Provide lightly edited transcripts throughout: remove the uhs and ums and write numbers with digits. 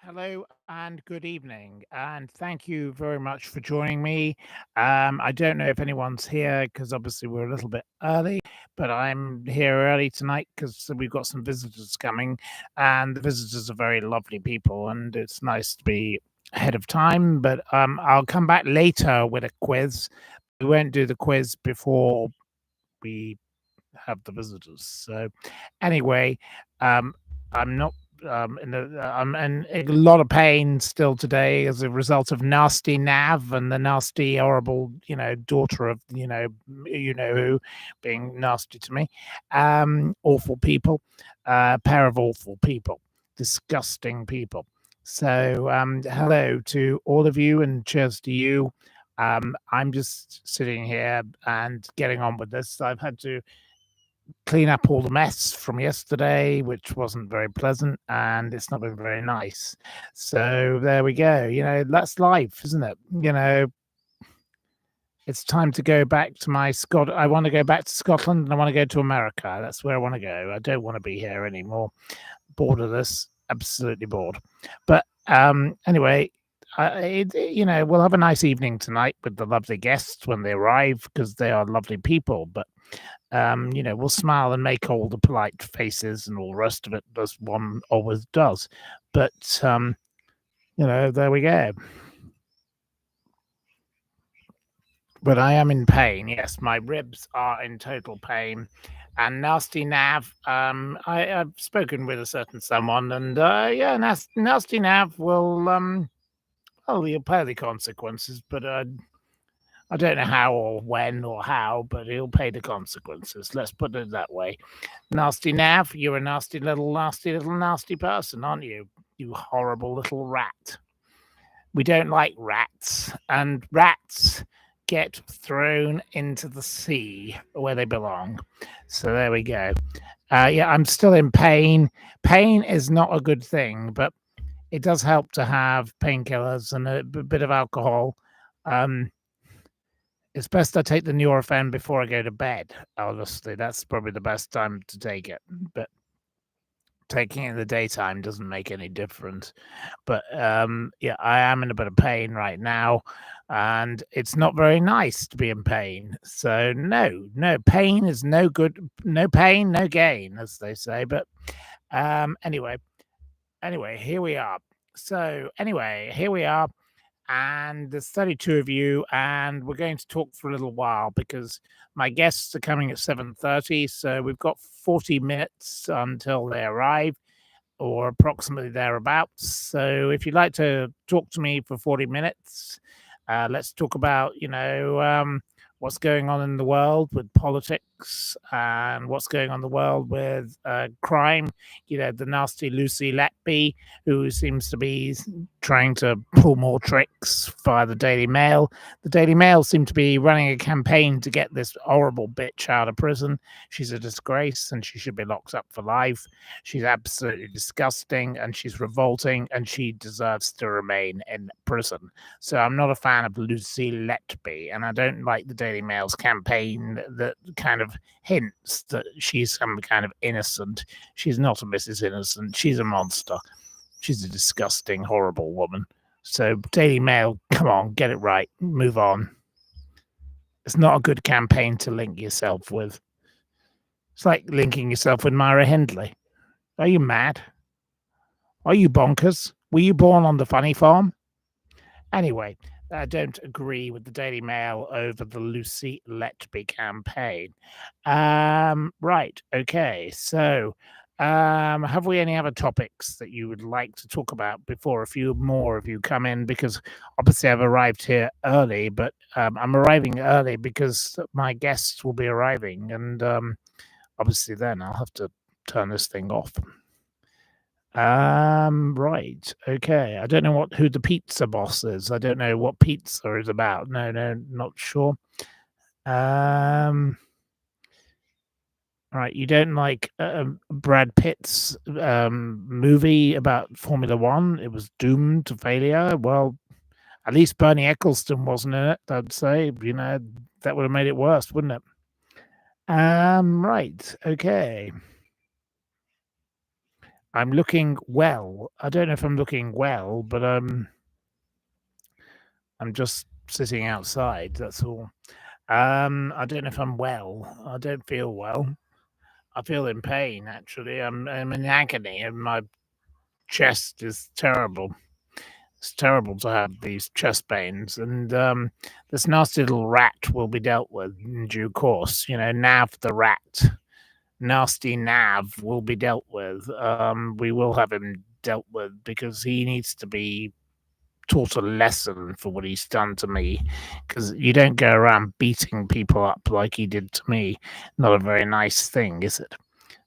Hello and good evening, and thank you very much for joining me. I don't know if anyone's here because obviously we're a little bit early, but I'm here early tonight because we've got some visitors coming, and the visitors are very lovely people, and it's nice to be ahead of time. But I'll come back later with a quiz. We won't do the quiz before we have the visitors. So anyway, um, I'm not. I'm in a lot of pain still today as a result of nasty Nav and the nasty, horrible, daughter of who being nasty to me. Awful people, pair of awful people, disgusting people. So, hello to all of you and cheers to you. I'm just sitting here and getting on with this. I've had to clean up all the mess from yesterday, which wasn't very pleasant, and it's not been very nice. So there we go. That's life, isn't it? It's time to go back to my Scot. I want to go back to Scotland, and I want to go to America. That's where I want to go. I don't want to be here anymore. Bored of this. Absolutely bored. But anyway, we'll have a nice evening tonight with the lovely guests when they arrive because they are lovely people. But we'll smile and make all the polite faces and all the rest of it, as one always does. But there we go. But I am in pain. Yes, my ribs are in total pain. And nasty Nav, I've spoken with a certain someone, and yeah, nasty Nav will, well, he'll pay the consequences, but I don't know how or when or how, but he'll pay the consequences. Let's put it that way. Nasty Nav, you're a nasty, nasty person, aren't you? You horrible little rat. We don't like rats, and rats get thrown into the sea where they belong. So there we go. Yeah, I'm still in pain. Pain is not a good thing, but it does help to have painkillers and a bit of alcohol. It's best I take the Nurofen before I go to bed. Honestly, that's probably the best time to take it. But taking it in the daytime doesn't make any difference. But yeah, I am in a bit of pain right now, and it's not very nice to be in pain. So no, pain is no good. No pain, no gain, as they say. But anyway, here we are. So anyway, here we are, and there's 32 of you, and we're going to talk for a little while because my guests are coming at 7:30, so we've got 40 minutes until they arrive, or approximately thereabouts. So if you'd like to talk to me for 40 minutes, let's talk about what's going on in the world with politics and what's going on in the world with crime. The nasty Lucy Letby, who seems to be trying to pull more tricks via the Daily Mail. The Daily Mail seem to be running a campaign to get this horrible bitch out of prison. She's a disgrace and she should be locked up for life. She's absolutely disgusting and she's revolting and she deserves to remain in prison. So I'm not a fan of Lucy Letby, and I don't like the Daily Mail's campaign that kind of hints that she's some kind of innocent. She's not a Mrs. Innocent. She's a monster. She's a disgusting, horrible woman. So Daily Mail, come on, get it right. Move on. It's not a good campaign to link yourself with. It's like linking yourself with Myra Hindley. Are you mad? Are you bonkers? Were you born on the funny farm? Anyway, I don't agree with the Daily Mail over the Lucy Letby campaign. Right, okay, so have we any other topics that you would like to talk about before a few more of you come in? Because obviously I've arrived here early, but I'm arriving early because my guests will be arriving, and obviously then I'll have to turn this thing off. Right. Okay. I don't know who the pizza boss is. I don't know what pizza is about. No, not sure. Right. You don't like Brad Pitt's movie about Formula One? It was doomed to failure. Well, at least Bernie Eccleston wasn't in it. I'd say. That would have made it worse, wouldn't it? Right. Okay. I'm looking well. I don't know if I'm looking well, but I'm just sitting outside. That's all. I don't know if I'm well. I don't feel well. I feel in pain. Actually, I'm in agony, and my chest is terrible. It's terrible to have these chest pains, and this nasty little rat will be dealt with in due course. Nav the rat, nasty Nav will be dealt with. We will have him dealt with because he needs to be taught a lesson for what he's done to me. Because you don't go around beating people up like he did to me. Not a very nice thing, is it?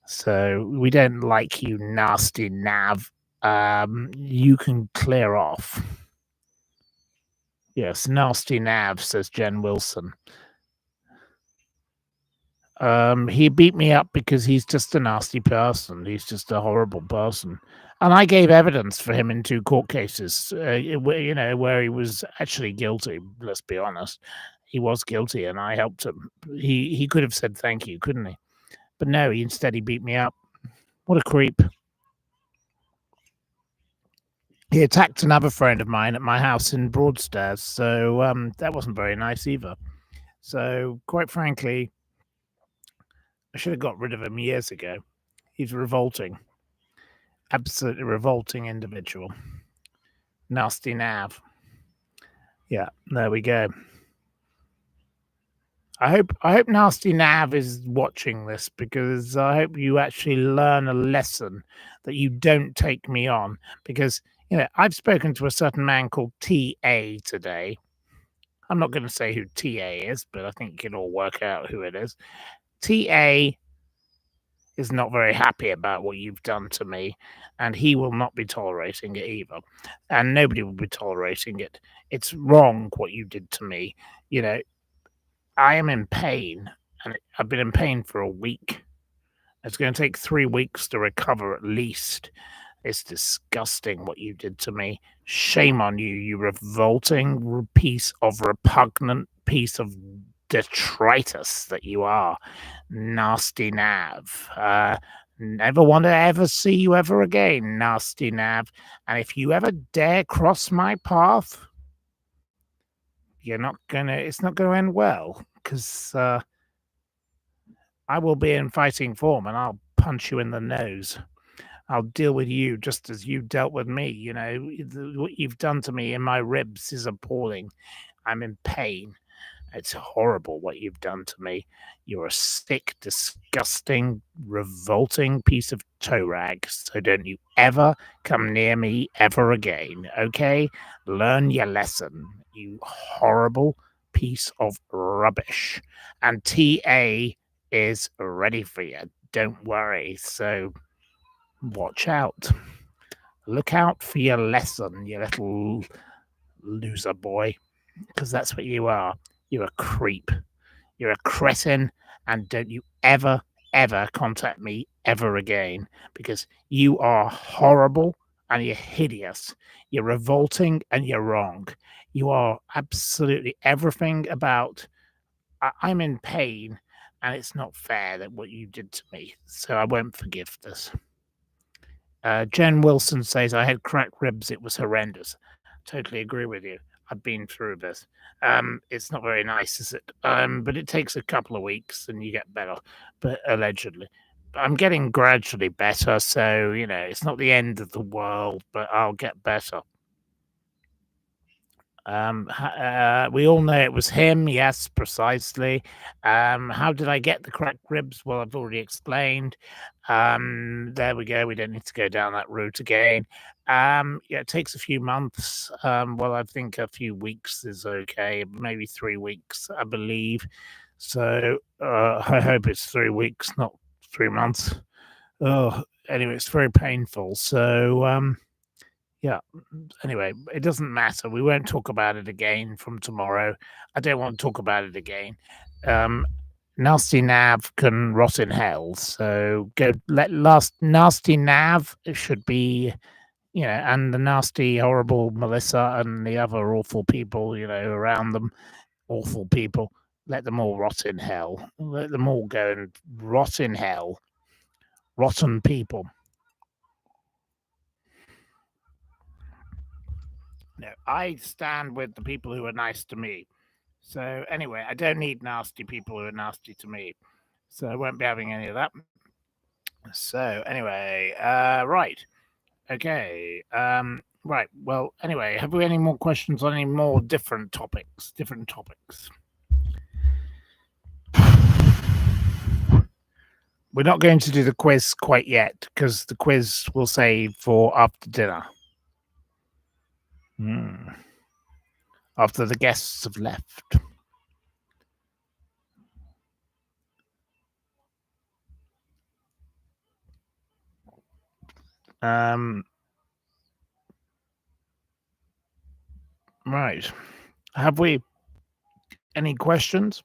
So we don't like you, nasty Nav. You can clear off. Yes, nasty Nav, says Jen Wilson. He beat me up because he's just a nasty person. He's just a horrible person. And I gave evidence for him in 2 court cases, where he was actually guilty. Let's be honest. He was guilty and I helped him. He could have said thank you, couldn't he? But no, he beat me up. What a creep. He attacked another friend of mine at my house in Broadstairs, so that wasn't very nice either. So, quite frankly, I should have got rid of him years ago. He's revolting. Absolutely revolting individual. Nasty Nav. Yeah, there we go. I hope Nasty Nav is watching this because I hope you actually learn a lesson that you don't take me on because I've spoken to a certain man called TA today. I'm not going to say who TA is, but I think you can all work out who it is. TA is not very happy about what you've done to me, and he will not be tolerating it either. And nobody will be tolerating it. It's wrong what you did to me. I am in pain, and I've been in pain for a week. It's going to take 3 weeks to recover at least. It's disgusting what you did to me. Shame on you, you revolting piece of repugnant piece of detritus that you are. Nasty Nav. Never want to ever see you ever again, nasty Nav. And if you ever dare cross my path, it's not gonna end well, because I will be in fighting form and I'll punch you in the nose. I'll deal with you just as you dealt with me. What you've done to me in my ribs is appalling. I'm in pain. It's horrible what you've done to me. You're a sick, disgusting, revolting piece of toe rag. So don't you ever come near me ever again, okay? Learn your lesson, you horrible piece of rubbish. And TA is ready for you. Don't worry. So watch out. Look out for your lesson, you little loser boy, because that's what you are. You're a creep. You're a cretin, and don't you ever, ever contact me ever again because you are horrible and you're hideous. You're revolting and you're wrong. You are absolutely everything about. I'm in pain, and it's not fair that what you did to me. So I won't forgive this. Jen Wilson says I had cracked ribs. It was horrendous. Totally agree with you. I've been through this. It's not very nice, is it? But it takes a couple of weeks and you get better. But allegedly, I'm getting gradually better. So it's not the end of the world, but I'll get better. We all know it was him. Yes, precisely. How did I get the cracked ribs? Well, I've already explained. There we go. We don't need to go down that route again. Yeah, it takes a few months. Well, I think a few weeks is okay. Maybe 3 weeks, I believe. So I hope it's 3 weeks, not 3 months. Oh, anyway, it's very painful. So yeah. Anyway, it doesn't matter. We won't talk about it again from tomorrow. I don't want to talk about it again. Nasty Nav can rot in hell. So nasty Nav should be, and the nasty, horrible Melissa and the other awful people, around them, awful people. Let them all rot in hell. Let them all go and rot in hell. Rotten people. No, I stand with the people who are nice to me. So anyway, I don't need nasty people who are nasty to me. So I won't be having any of that. So anyway, right, okay, right. Well, anyway, have we any more questions on any more different topics? Different topics. We're not going to do the quiz quite yet because the quiz we'll save for after dinner. Mm. After the guests have left. Um, right. Have we any questions?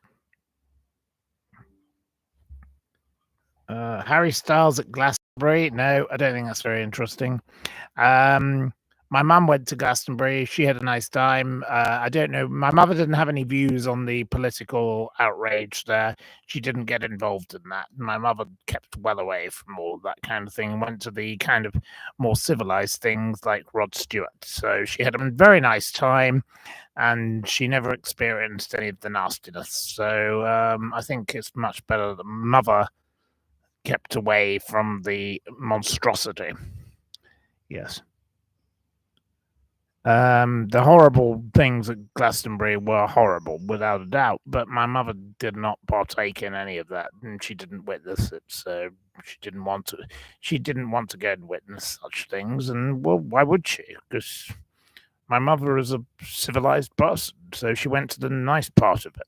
Harry Styles at Glastonbury? No, I don't think that's very interesting. Um, my mum went to Glastonbury. She had a nice time. I don't know. My mother didn't have any views on the political outrage there. She didn't get involved in that. My mother kept well away from all of that kind of thing and went to the kind of more civilized things like Rod Stewart. So she had a very nice time and she never experienced any of the nastiness. So I think it's much better that mother kept away from the monstrosity. Yes. The horrible things at Glastonbury were horrible, without a doubt, but my mother did not partake in any of that, and she didn't witness it, so she didn't want to. She didn't want to go and witness such things, and well, why would she? Because my mother is a civilized person, so she went to the nice part of it.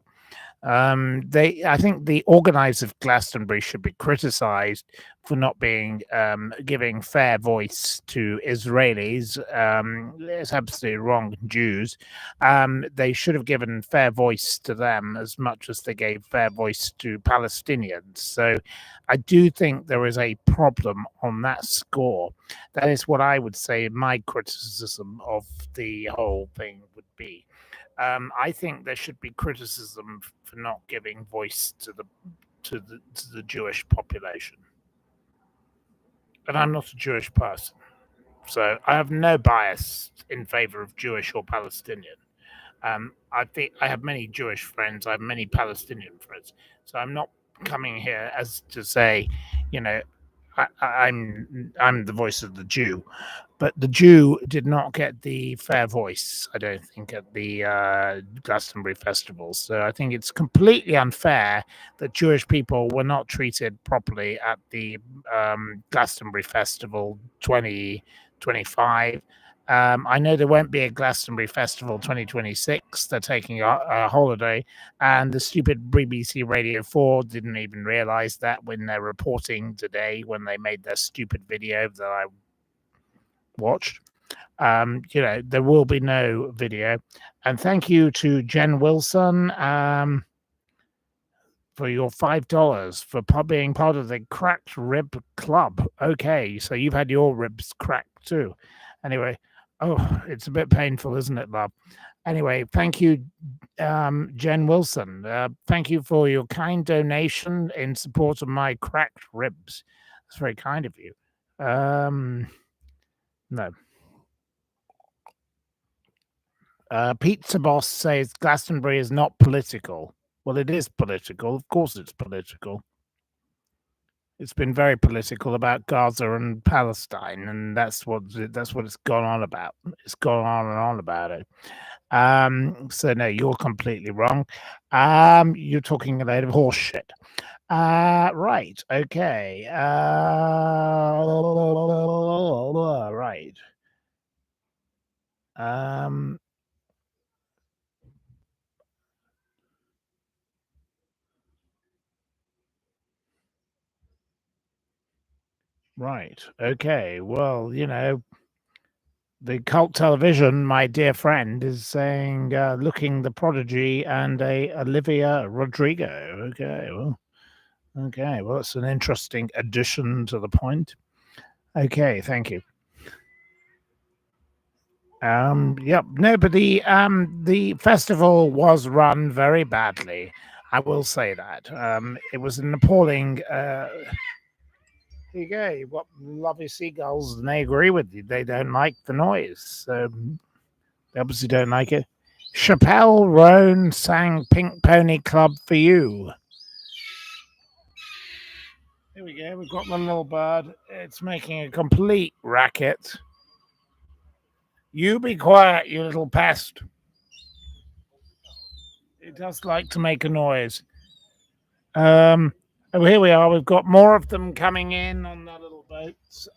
I think the organizers of Glastonbury should be criticised for not being giving fair voice to Israelis. It's absolutely wrong. Jews. They should have given fair voice to them as much as they gave fair voice to Palestinians. So, I do think there is a problem on that score. That is what I would say my criticism of the whole thing would be. I think there should be criticism for not giving voice to the Jewish population. And I'm not a Jewish person, so I have no bias in favor of Jewish or Palestinian. I think I have many Jewish friends. I have many Palestinian friends. So I'm not coming here as to say, you know, I'm the voice of the Jew, but the Jew did not get the fair voice. I don't think at the Glastonbury festival. So I think it's completely unfair that Jewish people were not treated properly at the Glastonbury Festival 2025. I know there won't be a Glastonbury Festival 2026. They're taking a holiday, and the stupid BBC Radio 4 didn't even realize that when they're reporting today, when they made their stupid video that I watched. There will be no video. And thank you to Jen Wilson for your $5 for being part of the Cracked Rib Club. Okay, so you've had your ribs cracked too. Anyway, oh, it's a bit painful, isn't it, love? Anyway, thank you, Jen Wilson. Thank you for your kind donation in support of my cracked ribs. That's very kind of you. No. Pizza Boss says Glastonbury is not political. Well, it is political. Of course, it's political. It's been very political about Gaza and Palestine, and that's what it's gone on about. It's gone on and on about it. So no, you're completely wrong. You're talking a load of horse shit. Right. Okay. Right. Um, right. Okay. Well, the cult television, my dear friend, is saying looking the prodigy and a Olivia Rodrigo. Okay. Well, that's an interesting addition to the point. Okay, thank you. Yep. No, but the festival was run very badly. I will say that. It was an appalling. Here you go. You've got lovely seagulls, and they agree with you. They don't like the noise. So They obviously don't like it. Chappelle Roan sang Pink Pony Club for you. Here we go. We've got the little bird. It's making a complete racket. You be quiet, you little pest. It does like to make a noise. Oh, here we are. We've got more of them coming in on their little boats.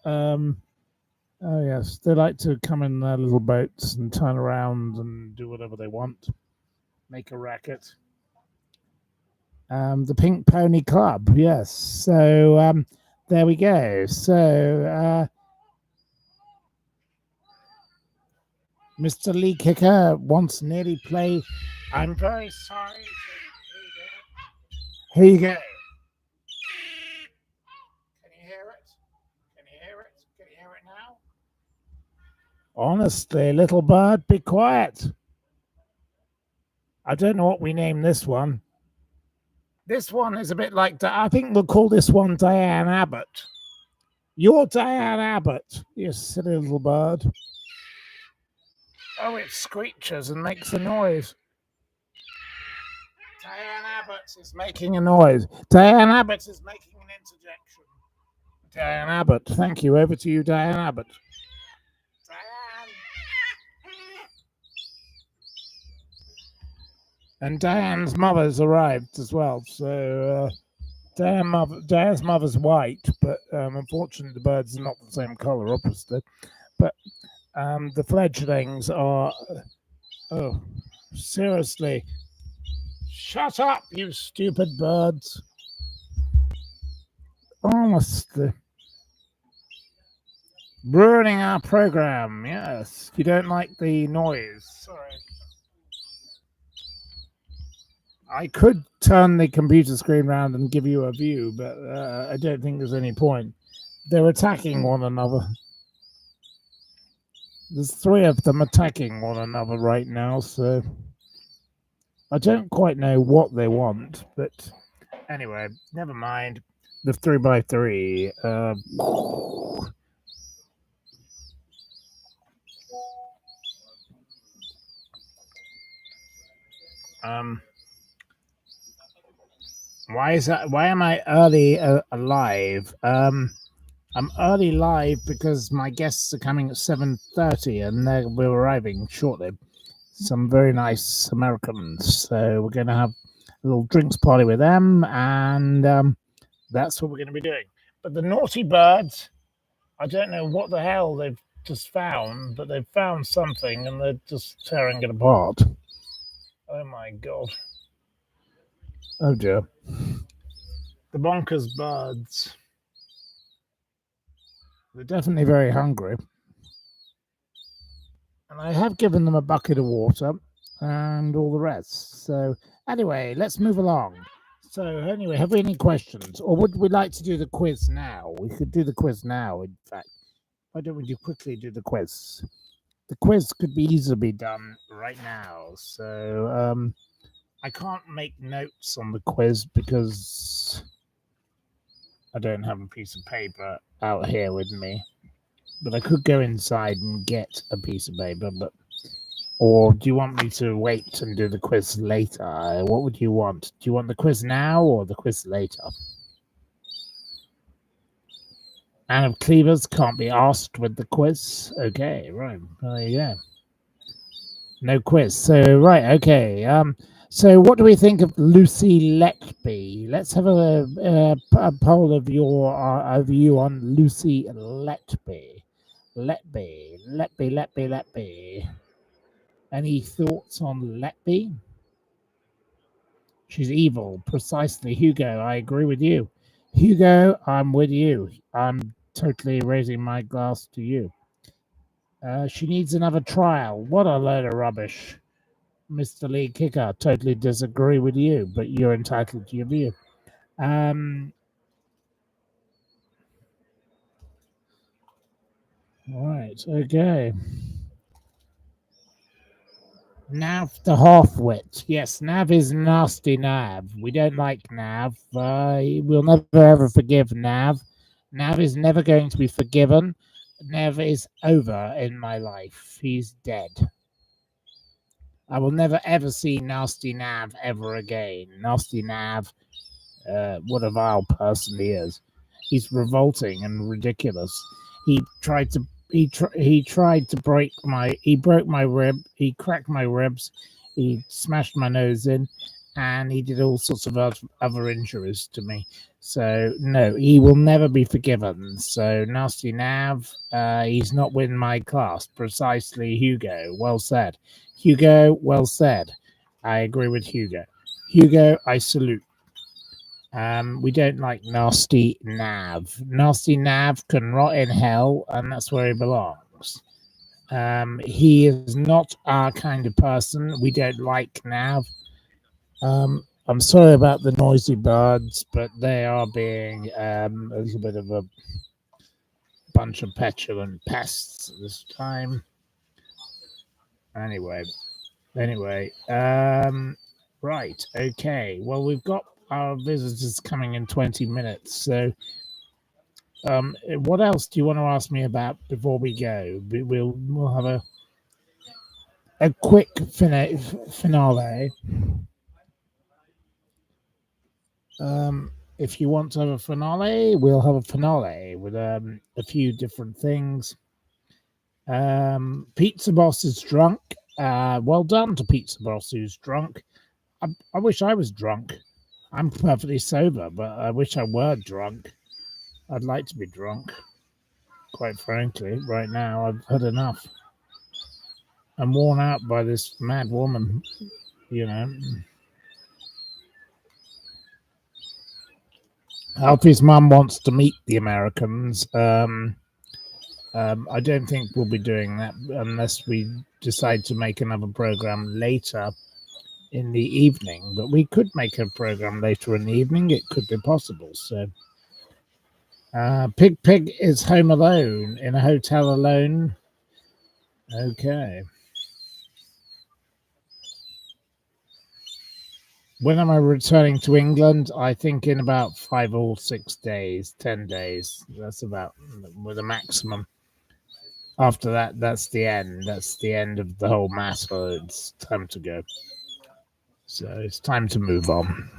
Oh yes, they like to come in their little boats and turn around and do whatever they want, make a racket. The Pink Pony Club, yes. So there we go. So Mr. Lee Kicker wants nearly play. I'm very sorry. Here you go. Can you hear it? Can you hear it? Can you hear it now? Honestly, little bird, be quiet. I don't know what we name this one. This one is a bit like, I think we'll call this one Diane Abbott. You're Diane Abbott, you silly little bird. Oh, it screeches and makes a noise. Diane Abbott is making a noise. Diane Abbott is making an interjection. Diane Abbott, thank you. Over to you, Diane Abbott. Diane. And Diane's mother's arrived as well. So Diane's mother's white, but unfortunately the birds are not the same colour, obviously. But the fledglings are. Oh, seriously. Shut up, you stupid birds. Honestly. Ruining our program, yes. You don't like the noise. Sorry. I could turn the computer screen around and give you a view, but I don't think there's any point. They're attacking one another. There's 3 of them attacking one another right now, so I don't quite know what they want, but anyway, never mind. The 3x3. Why is that? Why am I early live? I'm early live because my guests are coming at 7:30 and we're arriving shortly. Some very nice Americans. So we're going to have a little drinks party with them, and that's what we're going to be doing. But the naughty birds, I don't know what the hell they've just found, but they've found something and they're just tearing it apart. Oh my god. Oh dear. The bonkers birds. They're definitely very hungry. And I have given them a bucket of water and all the rest. So anyway, let's move along. So anyway, have we any questions? Or would we like to do the quiz now? We could do the quiz now, in fact. Why don't we quickly do the quiz? The quiz could be easily be done right now. So I can't make notes on the quiz because I don't have a piece of paper out here with me. But I could go inside and get a piece of paper, or do you want me to wait and do the quiz later? What would you want? Do you want the quiz now or the quiz later? Anne of Cleavers can't be asked with the quiz. Okay, right. There you go. No quiz. So, right, okay. So what do we think of Lucy Letby? Let's have a poll of your view on Lucy Letby. Letby. Any thoughts on Letby? She's evil, precisely. Hugo, I agree with you. Hugo, I'm with you. I'm totally raising my glass to you. She needs another trial. What a load of rubbish. Mr. Lee Kicker, totally disagree with you, but you're entitled to your view. Right, okay. Nav the half-wit. Yes, Nav is nasty Nav. We don't like Nav. We'll never ever forgive Nav. Nav is never going to be forgiven. Nav is over in my life. He's dead. I will never ever see Nasty Nav ever again. Nasty Nav, what a vile person he is. He's revolting and ridiculous. He tried to he tried to he broke my rib, he cracked my ribs, he smashed my nose in, and he did all sorts of other injuries to me. So no, he will never be forgiven. So Nasty Nav, he's not win my class. Precisely, Hugo. Well said. Hugo, well said. I agree with Hugo. Hugo, I salute. We don't like Nasty Nav. Nasty Nav can rot in hell, and that's where he belongs. He is not our kind of person. We don't like Nav. I'm sorry about the noisy birds, but they are being a little bit of a bunch of petulant pests this time. Anyway, right, okay. Well, we've got our visitors coming in 20 minutes, so what else do you want to ask me about before we go? We'll have a quick finale. If you want to have a finale, we'll have a finale with a few different things. Pizza Boss is drunk. Well done to Pizza Boss who's drunk. I wish I was drunk. I'm perfectly sober, but I wish I were drunk. I'd like to be drunk. Quite frankly, right now I've had enough. I'm worn out by this mad woman, you know. Alfie's mum wants to meet the Americans. I don't think we'll be doing that unless we decide to make another program later in the evening. But we could make a program later in the evening. It could be possible. So, Pig is home alone in a hotel alone. Okay. When am I returning to England? I think in about 5 or 6 days, 10 days. That's about with a maximum. After that, that's the end. That's the end of the whole matter. It's time to go. So it's time to move on.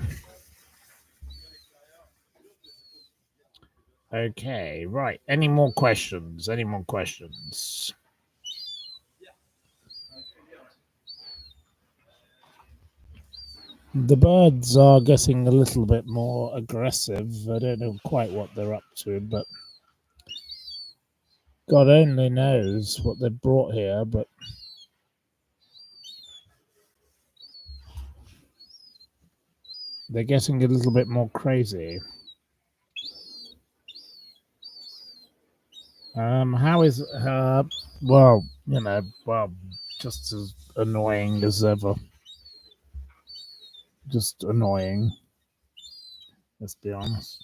Okay, right. Any more questions? Any more questions? The birds are getting a little bit more aggressive. I don't know quite what they're up to, but God only knows what they've brought here. But they're getting a little bit more crazy. How is well, just as annoying as ever. Just annoying. Let's be honest.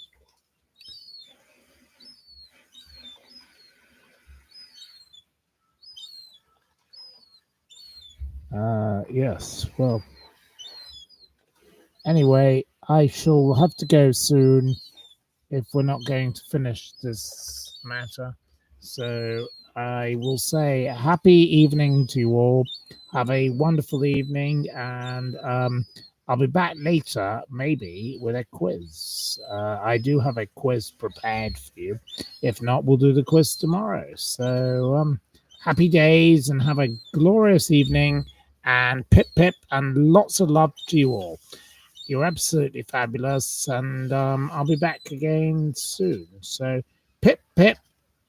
Yes. Well, anyway, I shall have to go soon if we're not going to finish this matter. So I will say happy evening to you all. Have a wonderful evening, and I'll be back later, maybe with a quiz. I do have a quiz prepared for you. If not, we'll do the quiz tomorrow. So happy days and have a glorious evening, and pip pip, and lots of love to you all. You're absolutely fabulous, and I'll be back again soon. So pip pip,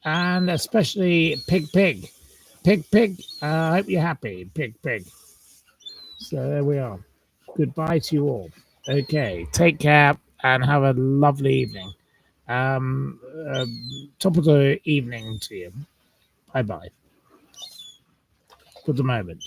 and especially pig pig. Pig pig, I hope you're happy. Pig pig. So there we are. Goodbye to you all. Okay, take care and have a lovely evening. Um, uh, Top of the evening to you. Bye bye for the moment.